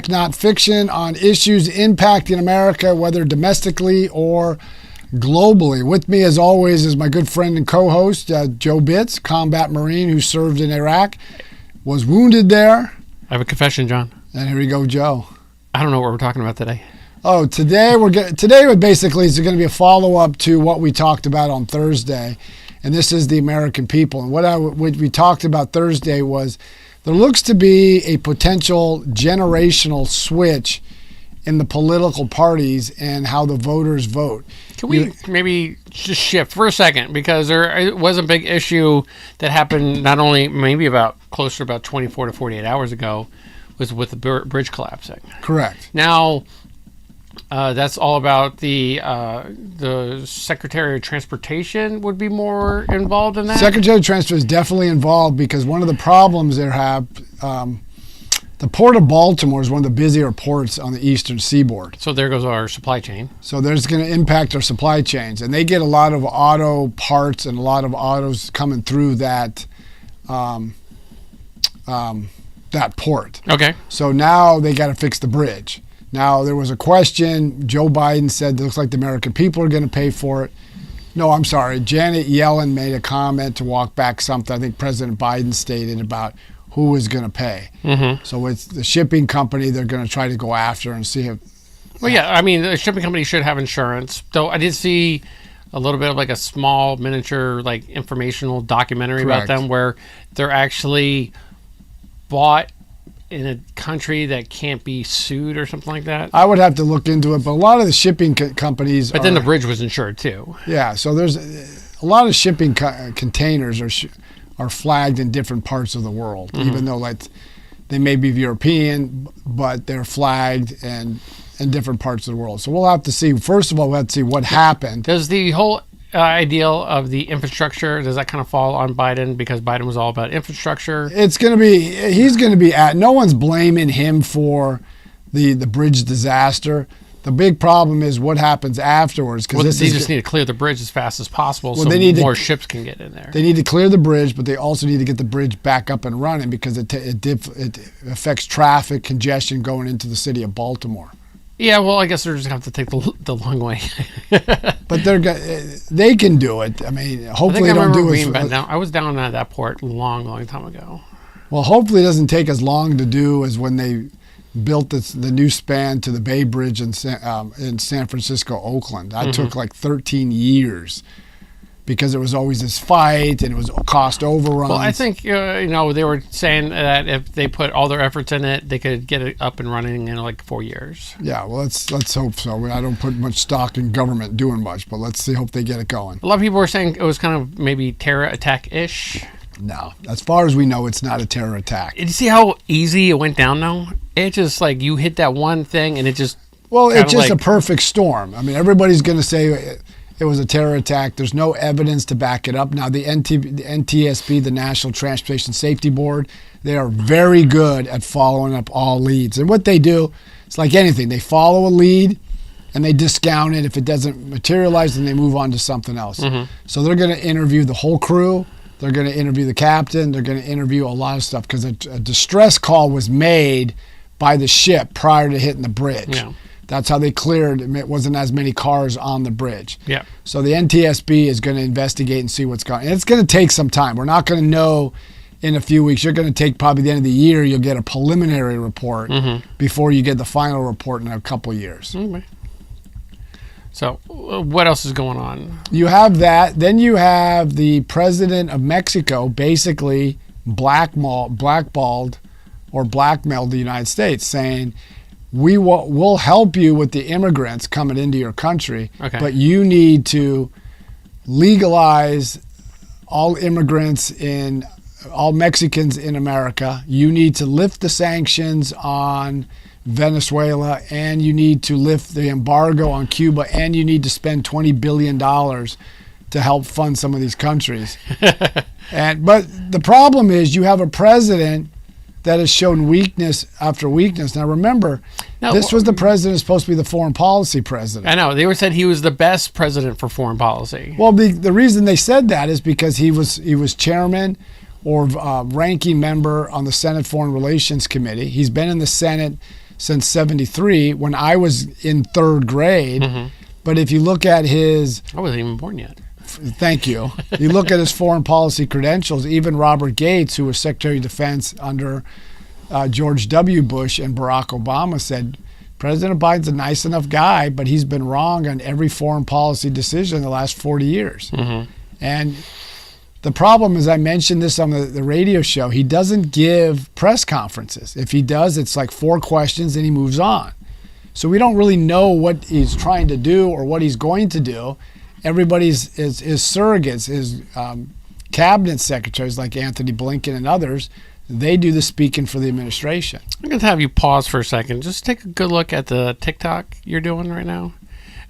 fact, not fiction, on issues impacting America, whether domestically or globally. With me, as always, is my good friend and co-host, Joe Bitts, combat Marine who served in Iraq, was wounded there. I have a confession, John. And here we go, Joe. I don't know what we're talking about today. Oh, today basically is going to be a follow-up to what we talked about on Thursday, and this is the American people. And what we talked about Thursday was there looks to be a potential generational switch in the political parties and how the voters vote. Can we maybe just shift for a second, because there was a big issue that happened not only maybe closer to about 24 to 48 hours ago, was with the bridge collapsing. Correct. Now, that's all about the Secretary of Transportation would be more involved in that? Secretary of Transportation is definitely involved, because one of the problems they have, the Port of Baltimore is one of the busier ports on the eastern seaboard. So there goes our supply chain. So there's going to impact our supply chains. And they get a lot of auto parts and a lot of autos coming through that port. Okay. So now they got to fix the bridge. Now, there was a question. Joe Biden said it looks like the American people are going to pay for it. No, I'm sorry. Janet Yellen made a comment to walk back something I think President Biden stated about who was going to pay. Mm-hmm. So it's the shipping company they're going to try to go after and see if... Well, yeah, I mean, the shipping company should have insurance. Though I did see a little bit of like a small miniature like informational documentary about them where they're actually bought in a country that can't be sued or something like that. I would have to look into it, but a lot of the shipping companies But then the bridge was insured too. Yeah, so there's a lot of shipping containers are flagged in different parts of the world, even though like they may be European, but they're flagged in different parts of the world. So we'll have to see. First of all, we'll have to see what happened. Does the whole ideal of the infrastructure, does that kind of fall on Biden, because Biden was all about infrastructure? He's going to be no one's blaming him for the bridge disaster. The big problem is what happens afterwards. They just need to clear the bridge as fast as possible so more ships can get in there. They need to clear the bridge, but they also need to get the bridge back up and running, because it affects traffic congestion going into the city of Baltimore. Yeah, well, I guess they're just going to have to take the long way. But they can do it. I mean, hopefully they don't do it. I was down at that port a long time ago. Well, hopefully it doesn't take as long to do as when they built the new span to the Bay Bridge in San Francisco, Oakland. That took like 13 years. Because there was always this fight and it was cost overruns. Well, I think they were saying that if they put all their efforts in it, they could get it up and running in like 4 years. Yeah, well, let's hope so. I don't put much stock in government doing much, but hope they get it going. A lot of people were saying it was kind of maybe terror attack-ish. No, as far as we know, it's not a terror attack. Did you see how easy it went down though? It just like you hit that one thing and it just... Well, it's just a perfect storm. I mean, everybody's going to say it was a terror attack. There's no evidence to back it up. Now, the NTSB, the National Transportation Safety Board, they are very good at following up all leads. And what they do, it's like anything. They follow a lead and they discount it. If it doesn't materialize, then they move on to something else. Mm-hmm. So they're going to interview the whole crew. They're going to interview the captain. They're going to interview a lot of stuff, because a distress call was made by the ship prior to hitting the bridge. Yeah. That's how they cleared. It wasn't as many cars on the bridge. Yeah. So the NTSB is going to investigate and see what's going on. And it's going to take some time. We're not going to know in a few weeks. You're going to take probably the end of the year. You'll get a preliminary report before you get the final report in a couple years. Okay. So what else is going on? You have that. Then you have the president of Mexico basically blackballed or blackmailed the United States, saying, we'll help you with the immigrants coming into your country, but you need to legalize all Mexicans in America. You need to lift the sanctions on Venezuela, and you need to lift the embargo on Cuba, and you need to spend $20 billion to help fund some of these countries. But the problem is you have a president that has shown weakness after weakness. Now remember, this was the president who's supposed to be the foreign policy president. I know. They said he was the best president for foreign policy. Well, the reason they said that is because he was chairman or ranking member on the Senate Foreign Relations Committee. He's been in the Senate since 73 when I was in third grade. Mm-hmm. But if you look at his... I wasn't even born yet. Thank you. You look at his foreign policy credentials, even Robert Gates, who was Secretary of Defense under George W. Bush and Barack Obama, said, President Biden's a nice enough guy, but he's been wrong on every foreign policy decision in the last 40 years. Mm-hmm. And the problem is, I mentioned this on the radio show, he doesn't give press conferences. If he does, it's like 4 questions and he moves on. So we don't really know what he's trying to do or what he's going to do. Everybody's his surrogates, his cabinet secretaries like Anthony Blinken and others, they do the speaking for the administration. I'm going to have you pause for a second. Just take a good look at the TikTok you're doing right now.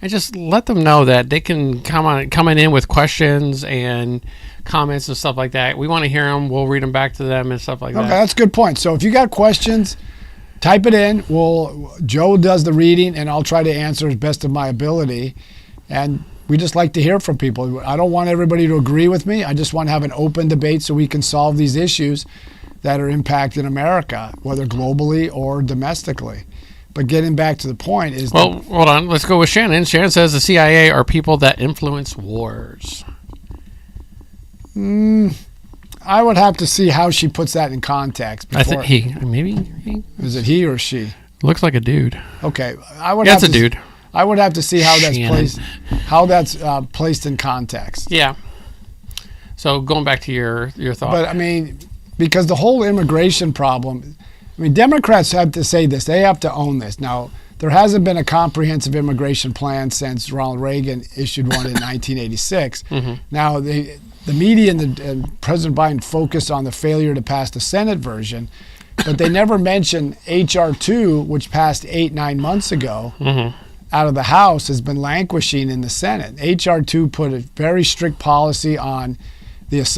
And just let them know that they can coming in with questions and comments and stuff like that. We want to hear them. We'll read them back to them and stuff like that. Okay, that's a good point. So if you got questions, type it in. Joe does the reading, and I'll try to answer as best of my ability. And we just like to hear from people. I don't want everybody to agree with me. I just want to have an open debate so we can solve these issues that are impacting America, whether globally or domestically. But getting back to the point is... Well, hold on. Let's go with Shannon. Shannon says the CIA are people that influence wars. I would have to see how she puts that in context. I think he. Maybe he. Is it he or she? Looks like a dude. Okay. It's a dude. I would have to see how that's Shannon. placed in context. Yeah. So going back to your thought. But I mean, because the whole immigration problem, I mean, Democrats have to say this. They have to own this. Now, there hasn't been a comprehensive immigration plan since Ronald Reagan issued one in 1986. Mm-hmm. Now, the media and President Biden focused on the failure to pass the Senate version, but they never mentioned H.R. 2, which passed 8-9 months ago. Mm-hmm. Out of the House, has been languishing in the Senate. H.R. 2 put a very strict policy on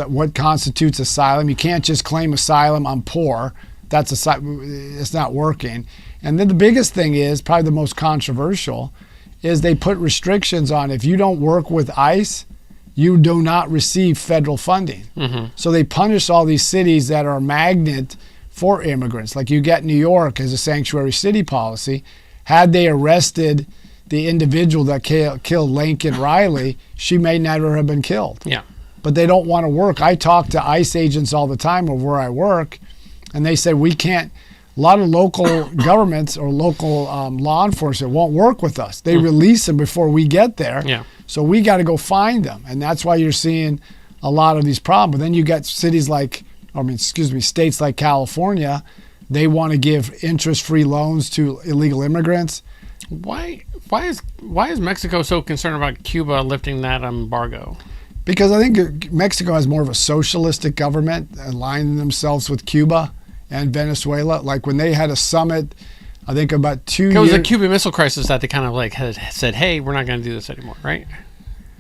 what constitutes asylum. You can't just claim asylum, I'm poor. It's not working. And then the biggest thing is, probably the most controversial, is they put restrictions on if you don't work with ICE, you do not receive federal funding. Mm-hmm. So they punish all these cities that are a magnet for immigrants. Like you get New York as a sanctuary city policy. Had they arrested the individual that killed Lincoln Riley, she may never have been killed. Yeah. But they don't want to work. I talk to ICE agents all the time of where I work, and they say we can't. A lot of local governments or local law enforcement won't work with us. They release them before we get there. Yeah. So we got to go find them, and that's why you're seeing a lot of these problems. But then you got states like California. They want to give interest-free loans to illegal immigrants. Why is Mexico so concerned about Cuba lifting that embargo? Because I think Mexico has more of a socialistic government, aligning themselves with Cuba and Venezuela. Like when they had a summit, I think about 2 years. It was the Cuban Missile Crisis that they kind of like had said, hey, we're not going to do this anymore, right?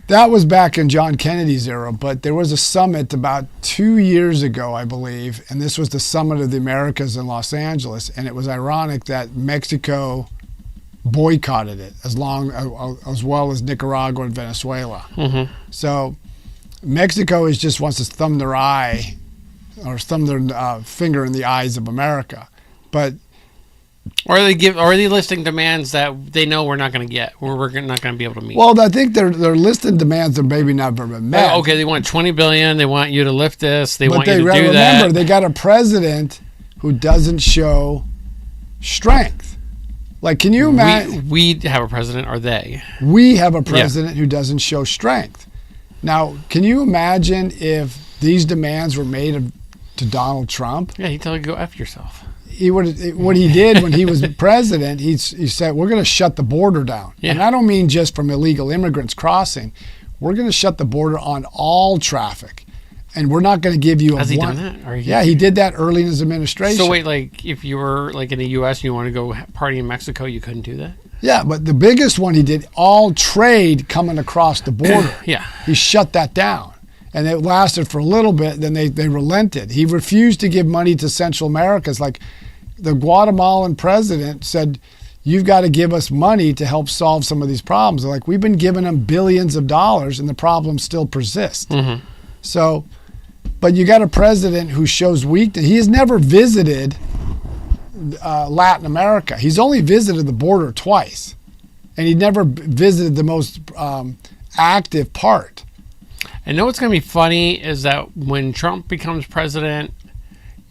That was back in John Kennedy's era, but there was a summit about 2 years ago, I believe, and this was the Summit of the Americas in Los Angeles, and it was ironic that Mexico boycotted it as well as Nicaragua and Venezuela. Mm-hmm. So Mexico just wants to thumb their eye or thumb their finger in the eyes of America, but. Or are they listing demands that they know we're not going to get, or we're not going to be able to meet? Well, I think they're listing demands that maybe never been met. Okay, they want $20 billion. They want you to lift this. They want you to do remember, that. Remember, they got a president who doesn't show strength. Like, can you imagine? We have a president, or they? We have a president who doesn't show strength. Now, can you imagine if these demands were made to Donald Trump? Yeah, he'd tell you to go F yourself. What he did when he was president, he said, we're going to shut the border down. Yeah. And I don't mean just from illegal immigrants crossing. We're going to shut the border on all traffic. And we're not going to give you Has he done that? Yeah, he did that early in his administration. So wait, like if you were like in the U.S. and you want to go party in Mexico, you couldn't do that? Yeah, but the biggest one he did, all trade coming across the border. Yeah. He shut that down. And it lasted for a little bit, then they relented. He refused to give money to Central America. It's like the Guatemalan president said, you've got to give us money to help solve some of these problems. They're like, we've been giving them billions of dollars and the problems still persist. Mm-hmm. So, but you got a president who shows weakness. He has never visited Latin America. He's only visited the border twice, and he never visited the most active part. And know what's going to be funny is that when Trump becomes president,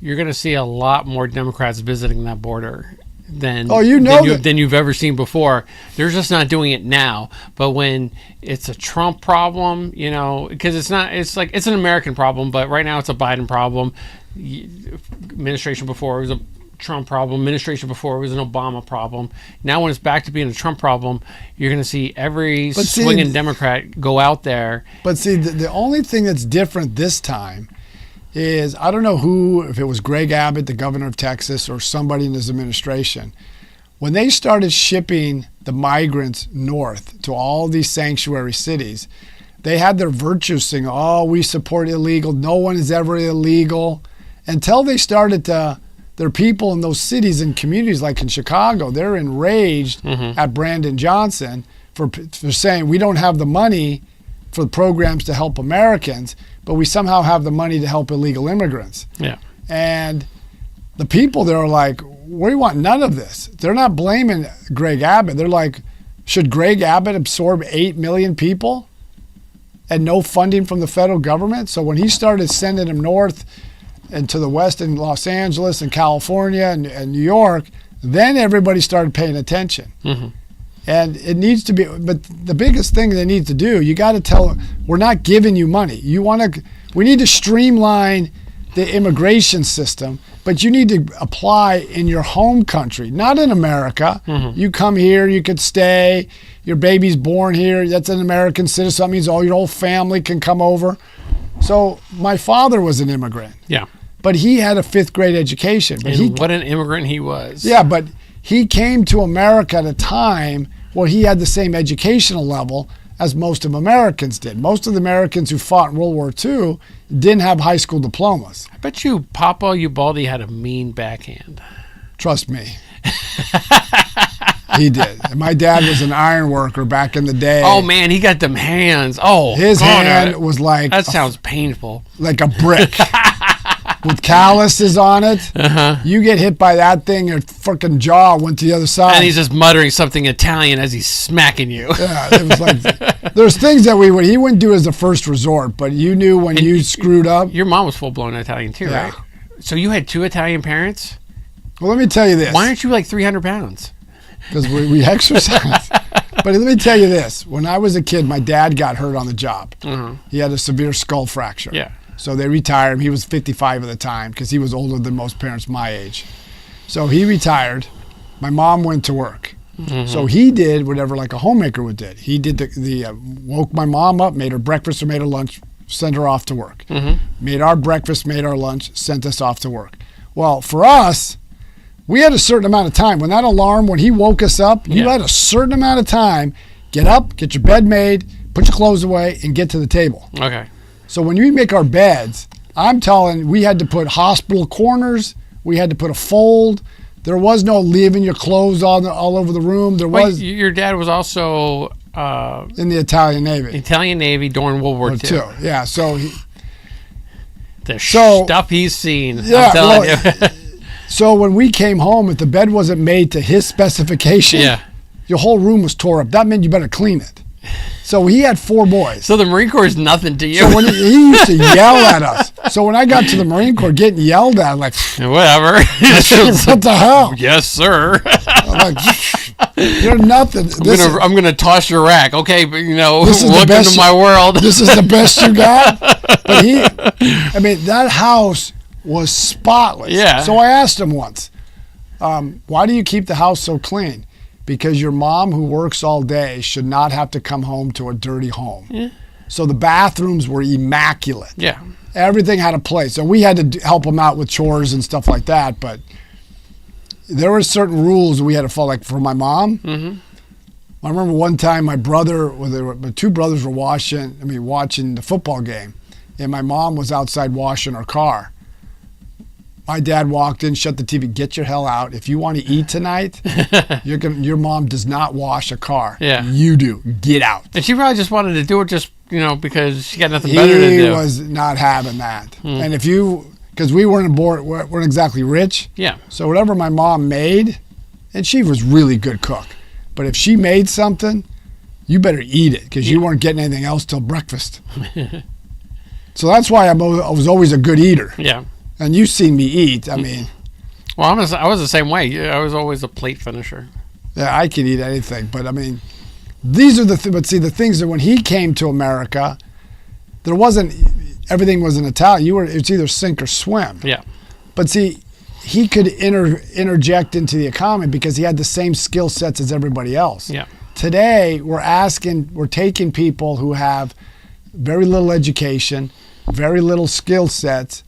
you're going to see a lot more Democrats visiting that border than than you've ever seen before. They're just not doing it now. But when it's a Trump problem, you know, because it's an American problem, but right now it's a Biden problem. Administration before it was a Trump problem. Administration before it was an Obama problem. Now when it's back to being a Trump problem, you're going to see every swinging Democrat go out there. But see, the only thing that's different this time is, I don't know who, if it was Greg Abbott, the governor of Texas, or somebody in his administration, when they started shipping the migrants north to all these sanctuary cities, they had their virtue sing, oh, we support illegal, no one is ever illegal, until they started to, their people in those cities and communities like in Chicago, they're enraged at Brandon Johnson for saying we don't have the money for the programs to help Americans, but we somehow have the money to help illegal immigrants. Yeah. And the people there are like, we want none of this. They're not blaming Greg Abbott. They're like, should Greg Abbott absorb 8 million people and no funding from the federal government? So when he started sending them north and to the west in Los Angeles and California and New York, then everybody started paying attention. And it needs to be, but the biggest thing they need to do, you got to tell, we're not giving you money. We need to streamline the immigration system, but you need to apply in your home country, not in America. You come here, you could stay, your baby's born here, that's an American citizen, that means all your whole family can come over. So my father was an immigrant. Yeah. But he had a 5th grade education. But what an immigrant he was. Yeah, but he came to America at a time where he had the same educational level as most of Americans did. Most of the Americans who fought in World War II didn't have high school diplomas. I bet you Papa Ubaldi had a mean backhand. Trust me. He did. And my dad was an iron worker back in the day. Oh, man, he got them hands. Oh, his hand was like... That sounds painful. Like a brick. With calluses on it. You get hit by that thing, your freaking jaw went to the other side. And he's just muttering something Italian as he's smacking you. Yeah, it was like, there's things that he wouldn't do as a first resort, but you knew when you screwed up. Your mom was full-blown Italian too, right? So you had 2 Italian parents? Well, let me tell you this. Why aren't you like 300 pounds? Because we exercise. But let me tell you this. When I was a kid, my dad got hurt on the job. He had a severe skull fracture. Yeah. So they retired him. He was 55 at the time because he was older than most parents my age. So he retired. My mom went to work. So he did whatever like a homemaker would do. He did woke my mom up, made her breakfast or made her lunch, sent her off to work. Made our breakfast, made our lunch, sent us off to work. Well, for us, we had a certain amount of time. When that alarm, when he woke us up, you had a certain amount of time. Get up, get your bed made, put your clothes away, and get to the table. Okay. So when we make our beds, I'm telling, we had to put hospital corners. We had to put a fold. There was no leaving your clothes all over the room. Wait, your dad was also in the Italian Navy. Italian Navy during World War II. Yeah. So stuff he's seen. Yeah, I'm telling you. So when we came home, if the bed wasn't made to his specification, your whole room was tore up. That meant you better clean it. So he had 4 boys. So the Marine Corps is nothing to you. So when he used to yell at us. So when I got to the Marine Corps, getting yelled at, I'm like, whatever. What the hell? Yes, sir. I'm like, you're nothing. I'm gonna toss your rack. Okay, but this is welcome to my world. This is the best you got. But that house was spotless. Yeah. So I asked him once, why do you keep the house so clean? Because your mom who works all day should not have to come home to a dirty home. Yeah. So the bathrooms were immaculate. Yeah. Everything had a place. So we had to help them out with chores and stuff like that. But there were certain rules we had to follow. Like for my mom, I remember one time my 2 brothers were watching the football game. And my mom was outside washing her car. My dad walked in, shut the TV. Get your hell out! If you want to eat tonight, your mom does not wash a car. Yeah, you do. Get out. And she probably just wanted to do it, because she got nothing better to do. He was not having that. And because we weren't exactly rich. Yeah. So whatever my mom made, and she was really good cook, but if she made something, you better eat it because you weren't getting anything else till breakfast. So that's why I was always a good eater. Yeah. And you've seen me eat. I mean. Well, I was the same way. I was always a plate finisher. Yeah, I could eat anything. But, I mean, these are the things that when he came to America, everything wasn't Italian. It's either sink or swim. Yeah. But see, he could interject into the economy because he had the same skill sets as everybody else. Yeah. Today, we're taking people who have very little education, very little skill sets,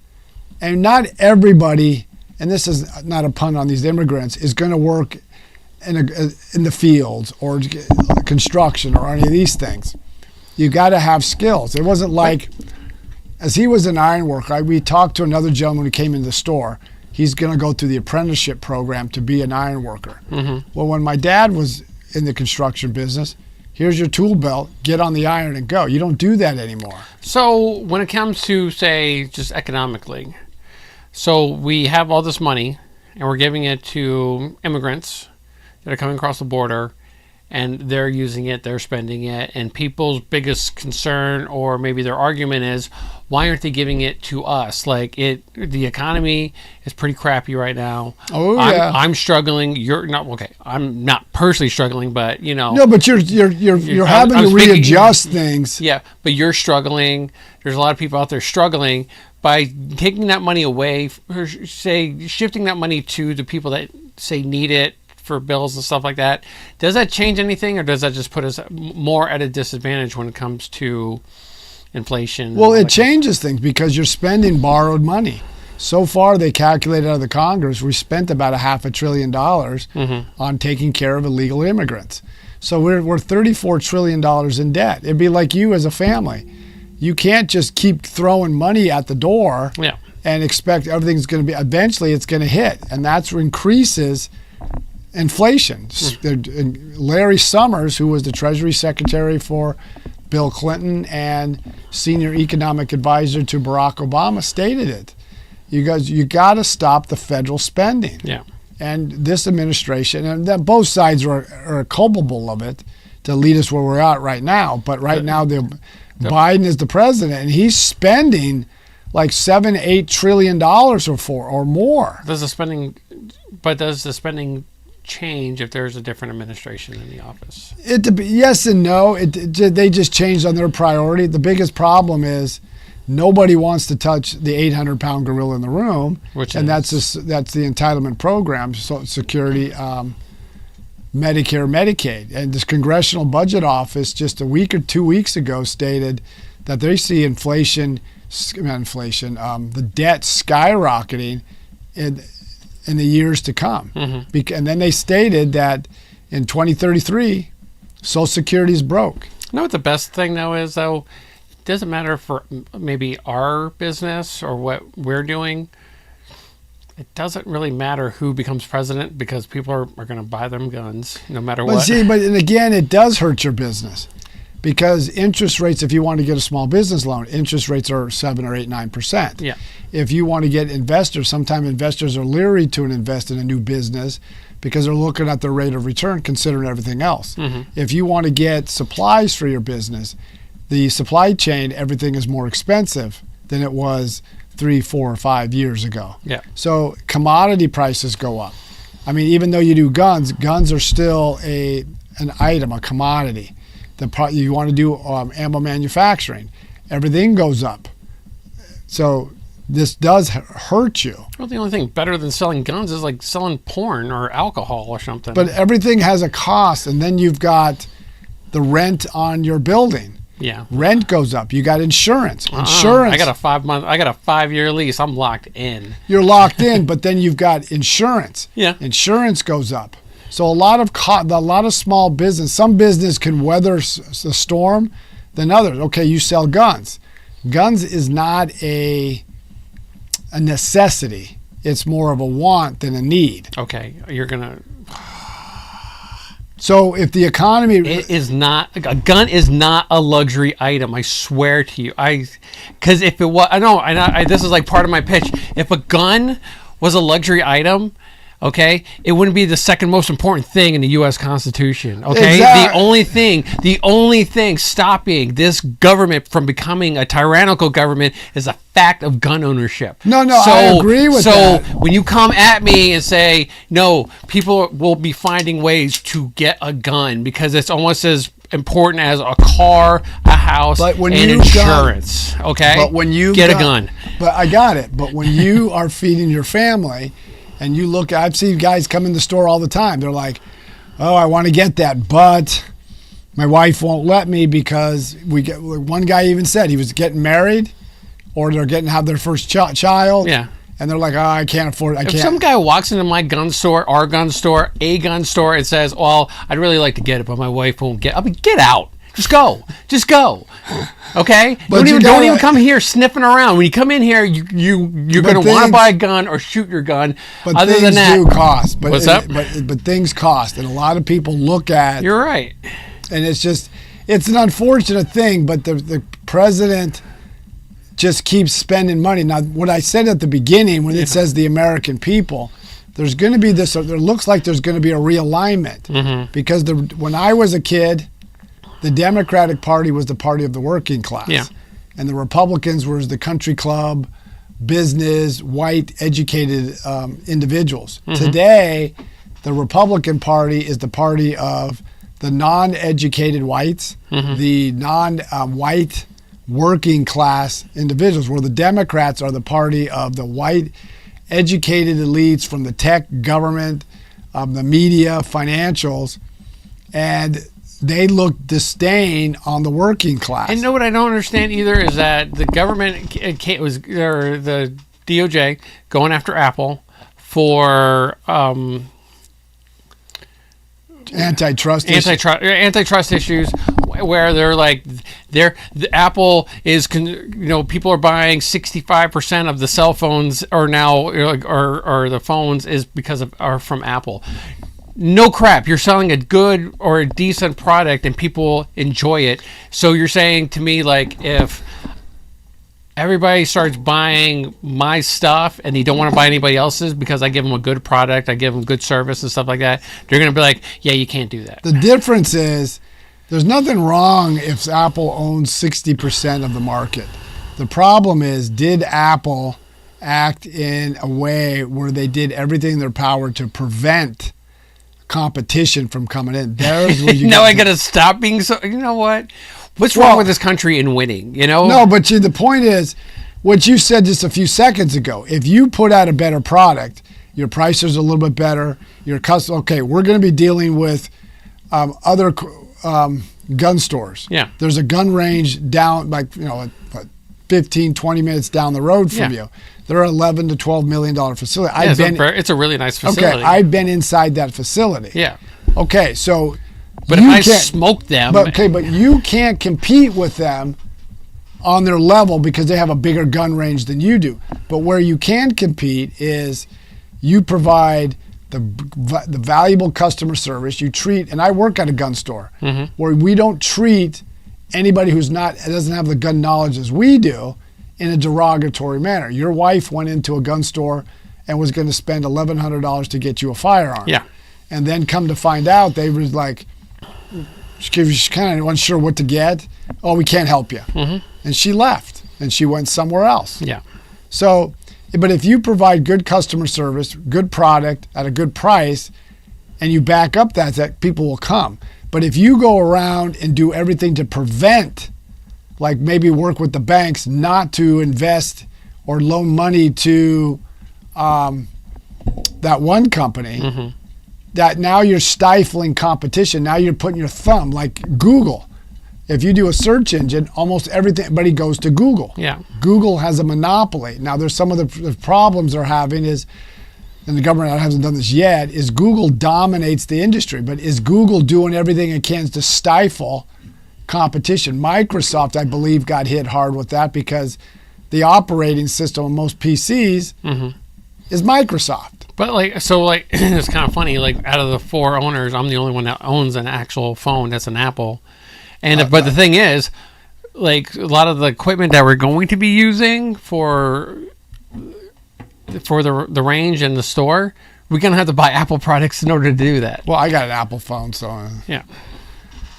and not everybody, and this is not a pun on these immigrants, is going to work in the fields or construction or any of these things. You got to have skills. It wasn't like, as he was an iron worker, we talked to another gentleman who came into the store. He's going to go through the apprenticeship program to be an iron worker. Mm-hmm. Well, when my dad was in the construction business, here's your tool belt, get on the iron and go. You don't do that anymore. So when it comes to, say, just economically, so we have all this money and we're giving it to immigrants that are coming across the border, and they're using it, they're spending it, and people's biggest concern or maybe their argument is, why aren't they giving it to us? Like, the economy is pretty crappy right now. Oh, yeah. I'm struggling. You're not okay. I'm not personally struggling, but you know. No, but you're having to readjust things. Yeah, but you're struggling. There's a lot of people out there struggling. By taking that money away, or say shifting that money to the people that say need it for bills and stuff like that, does that change anything, or does that just put us more at a disadvantage when it comes to inflation? Well, it changes things because you're spending borrowed money. So far, they calculated out of the Congress, we spent about $500 billion on taking care of illegal immigrants. So we're $34 trillion in debt. It'd be like you as a family. You can't just keep throwing money at the door and expect everything's going to be, eventually it's going to hit. And that's what increases inflation. Larry Summers, who was the Treasury Secretary for Bill Clinton and senior economic advisor to Barack Obama, stated it. You got to stop the federal spending. Yeah. And this administration, and that both sides are culpable of it to lead us where we're at right now. But right now, Biden is the president, and he's spending like $7-8 trillion or more. Does the spending change if there's a different administration in the office? Yes and no. They just changed on their priority. The biggest problem is nobody wants to touch the 800-pound gorilla in the room, that's the entitlement program, Social Security, Medicare, Medicaid. And this Congressional Budget Office just a week or 2 weeks ago stated that they see the debt skyrocketing in the years to come. Mm-hmm. And then they stated that in 2033, Social Security is broke. You know what the best thing, though, is, though? It doesn't matter for maybe our business or what we're doing. It doesn't really matter who becomes president because people are going to buy them guns no matter what. And again, it does hurt your business because interest rates, if you want to get a small business loan, interest rates are 7 or 8, 9%. Yeah. If you want to get investors, sometimes investors are leery to invest in a new business because they're looking at the rate of return considering everything else. Mm-hmm. If you want to get supplies for your business, the supply chain, everything is more expensive than it was 3, 4, or 5 years ago. Yeah. So commodity prices go up. I mean, even though you do guns are still an item, a commodity. You want to do ammo manufacturing, everything goes up. So this does hurt you. Well, the only thing better than selling guns is like selling porn or alcohol or something. But everything has a cost, and then you've got the rent on your building. Yeah. Rent goes up. You got insurance. Insurance. I got a 5-year lease. I'm locked in. You're locked in, but then you've got insurance. Yeah. Insurance goes up. So a lot of small business, some business can weather the storm than others. Okay, you sell guns. Guns is not a necessity. It's more of a want than a need. Okay, you're gonna. So if the economy, it is not, a gun is not a luxury item. I swear to you. Because if it was, this is like part of my pitch. If a gun was a luxury item, okay, it wouldn't be the second most important thing in the U.S. Constitution. Okay, the only thing stopping this government from becoming a tyrannical government is the fact of gun ownership. No, I agree with that. So when you come at me and say no, people will be finding ways to get a gun because it's almost as important as a car, a house, and insurance. Okay, but when you get a gun, but I got it. But when you are feeding your family. And you look, I've seen guys come in the store all the time. They're like, oh, I want to get that, but my wife won't let me because one guy even said he was getting married or they're getting to have their first child. Yeah. And they're like, oh, I can't afford it. If some guy walks into my gun store, our gun store, a gun store, and says, well, I'd really like to get it, but my wife won't get it. I'll be, get out. Just go. Okay? Don't even come here sniffing around. When you come in here, you're going to want to buy a gun or shoot your gun. But other things than that, do cost. What's up? But things cost. And a lot of people look at. You're right. And it's an unfortunate thing, but the president just keeps spending money. Now, what I said at the beginning, when it says the American people, there's going to be this, there looks like there's going to be a realignment. Because when I was a kid, the Democratic Party was the party of the working class. Yeah. And the Republicans was the country club, business, white, educated individuals. Today, the Republican Party is the party of the non-educated whites, the non-white working class individuals, where the Democrats are the party of the white, educated elites from the tech, government, the media, financials, and they look disdain on the working class. And you know what I don't understand either is that the government was, or the DOJ going after Apple for antitrust issues, where they're like, the Apple is, people are buying 65% of the cell phones or the phones is are from Apple. No crap. You're selling a good or a decent product and people enjoy it. So you're saying to me, like, if everybody starts buying my stuff and they don't want to buy anybody else's because I give them a good product, I give them good service and stuff like that, they're going to be like, yeah, you can't do that. The difference is there's nothing wrong if Apple owns 60% of the market. The problem is, did Apple act in a way where they did everything in their power to prevent competition from coming in? There's where you now I gotta stop being so. You know what? What's wrong with this country in winning? No, but the point is, what you said just a few seconds ago. If you put out a better product, your prices are a little bit better. Your custom. Okay, we're going to be dealing with other gun stores. Yeah. There's a gun range down, 15, 20 minutes down the road from you. They're an $11 to $12 million facility. It's a really nice facility. Okay, I've been inside that facility. Yeah. Okay, so. But if I smoke them. But you can't compete with them on their level because they have a bigger gun range than you do. But where you can compete is you provide the valuable customer service. You treat, and I work at a gun store where we don't treat anybody who doesn't have the gun knowledge as we do in a derogatory manner. Your wife went into a gun store and was going to spend $1,100 to get you a firearm. Yeah. And then come to find out, they was like, she's kind of unsure what to get. Oh, we can't help you. And she left and she went somewhere else. Yeah. So, but if you provide good customer service, good product at a good price, and you back up that people will come. But if you go around and do everything to prevent, like maybe work with the banks not to invest or loan money to that one company, that now you're stifling competition. Now you're putting your thumb, like Google. If you do a search engine, almost everybody goes to Google. Yeah. Google has a monopoly. Now there's some of the problems they're having is, and the government hasn't done this yet, is Google dominates the industry. But is Google doing everything it can to stifle competition? Microsoft, I believe, got hit hard with that because the operating system on most PCs is Microsoft. But it's kind of funny. Like, out of the 4 owners, I'm the only one that owns an actual phone that's an Apple. And but the thing is, like, a lot of the equipment that we're going to be using for the range and the store, we're gonna have to buy Apple products in order to do that. Well, I got an Apple phone, so yeah.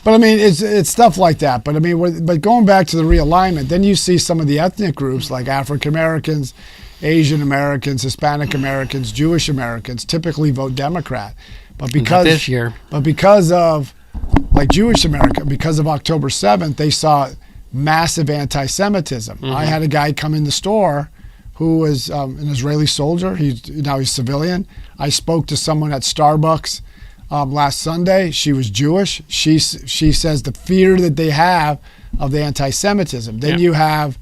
But I mean, it's stuff like that. But I mean, but going back to the realignment, then you see some of the ethnic groups like African Americans, Asian Americans, Hispanic Americans, Jewish Americans typically vote Democrat. But because not this year, but because of like Jewish America, because of October 7th, they saw massive anti-Semitism. Mm-hmm. I had a guy come in the store who was an Israeli soldier. He's civilian. I spoke to someone at Starbucks last Sunday. She was Jewish. She says the fear that they have of the anti-Semitism. Then you have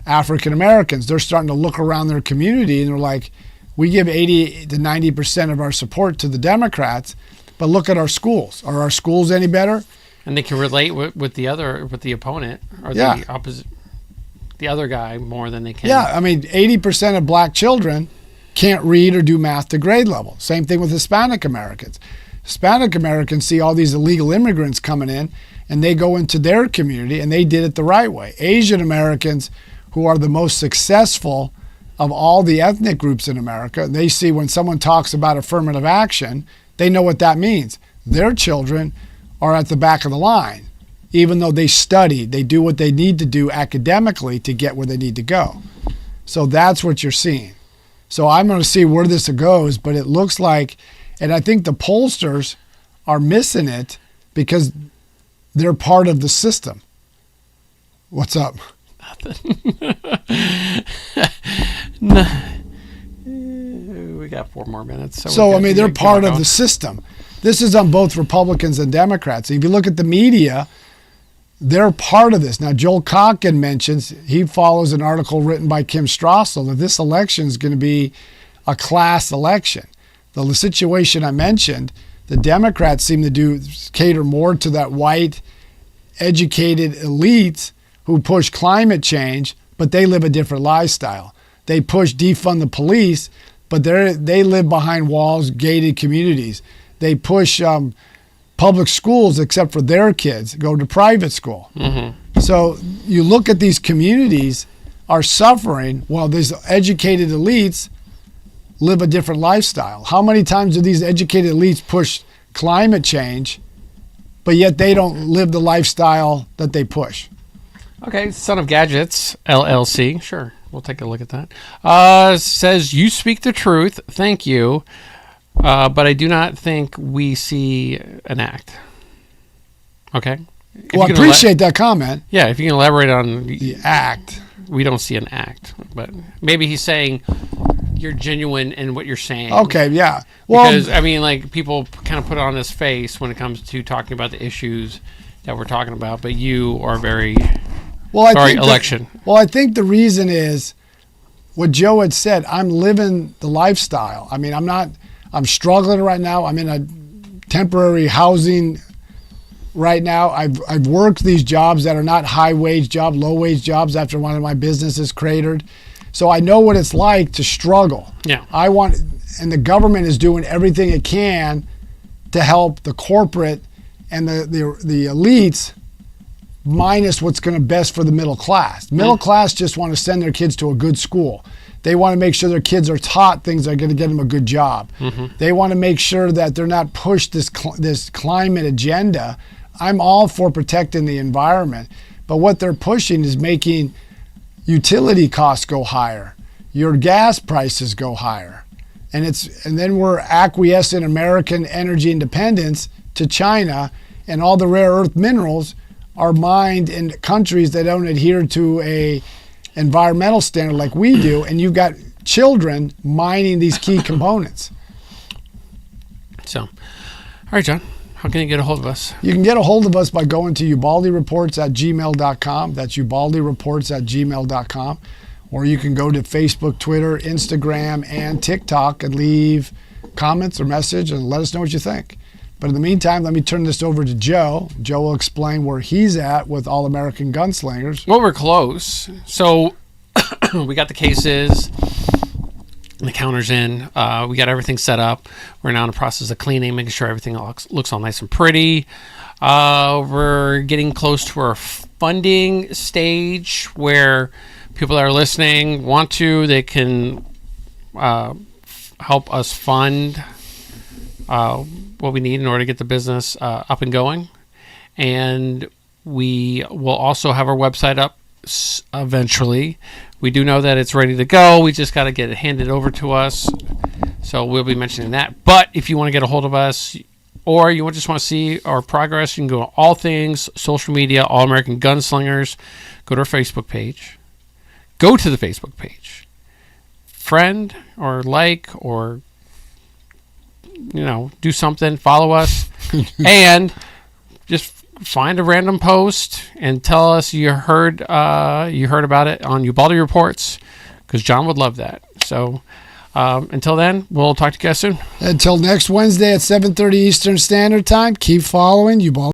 African Americans. They're starting to look around their community and they're like, we give 80 to 90% of our support to the Democrats, but look at our schools. Are our schools any better? And they can relate with the opponent or the opposite, the other guy more than they can. Yeah, I mean, 80% of black children can't read or do math to grade level. Same thing with Hispanic Americans. Hispanic Americans see all these illegal immigrants coming in and they go into their community and they did it the right way. Asian Americans, who are the most successful of all the ethnic groups in America, they see when someone talks about affirmative action, they know what that means. Their children are at the back of the line. Even though they study, they do what they need to do academically to get where they need to go. So that's what you're seeing. So I'm going to see where this goes, but it looks like, and I think the pollsters are missing it because they're part of the system. What's up? Nothing. No. We got 4 more minutes. So I mean, they're part of the system. This is on both Republicans and Democrats. If you look at the media, they're part of this. Now, Joel Cocken mentions, he follows an article written by Kim Strassel, that this election is going to be a class election. The situation I mentioned, the Democrats seem to cater more to that white, educated elites who push climate change, but they live a different lifestyle. They push defund the police, but they live behind walls, gated communities. They push public schools, except for their kids, go to private school. Mm-hmm. So you look at these communities are suffering while these educated elites live a different lifestyle. How many times do these educated elites push climate change, but yet they don't live the lifestyle that they push? Okay, Son of Gadgets, LLC. Sure, we'll take a look at that. Says, you speak the truth. Thank you. But I do not think we see an act. Okay? Well, I appreciate that comment. Yeah, if you can elaborate on the act. We don't see an act. But maybe he's saying you're genuine in what you're saying. Okay, yeah. Well, because, I mean, like, people kind of put on this face when it comes to talking about the issues that we're talking about, but you are very... election. I think the reason is what Joe had said. I'm living the lifestyle. I mean, I'm struggling right now. I'm in a temporary housing right now. I've worked these jobs that are not high wage jobs, low wage jobs after one of my businesses cratered. So I know what it's like to struggle. Yeah. And the government is doing everything it can to help the corporate and the elites minus what's going to best for the middle class. Middle class just want to send their kids to a good school. They want to make sure their kids are taught things that are going to get them a good job. Mm-hmm. They want to make sure that they're not pushed this climate agenda. I'm all for protecting the environment, but what they're pushing is making utility costs go higher. Your gas prices go higher. And then we're acquiescing American energy independence to China, and all the rare earth minerals are mined in countries that don't adhere to a environmental standard like we do, and you've got children mining these key components. So, all right, John, how can you get a hold of us? You can get a hold of us by going to ubaldireports@gmail.com. That's ubaldireports@gmail.com. Or you can go to Facebook, Twitter, Instagram, and TikTok and leave comments or message and let us know what you think. But in the meantime, let me turn this over to Joe. Joe will explain where he's at with All American Gunslingers. Well, we're close. So we got the cases. The counter's in. We got everything set up. We're now in the process of cleaning, making sure everything looks all nice and pretty. We're getting close to our funding stage where people that are listening they can help us fund what we need in order to get the business up and going. And we will also have our website up eventually. We do know that it's ready to go. We just got to get it handed over to us. So we'll be mentioning that. But if you want to get a hold of us or you just want to see our progress, you can go to all things social media, All American Gunslingers. Go to our Facebook page. Go to the Facebook page. Friend or like or, do something. Follow us. And just find a random post and tell us you heard about it on Ubaldi Reports, because John would love that. So until then, we'll talk to you guys soon. Until next Wednesday at 7:30 Eastern Standard Time, keep following Ubaldi.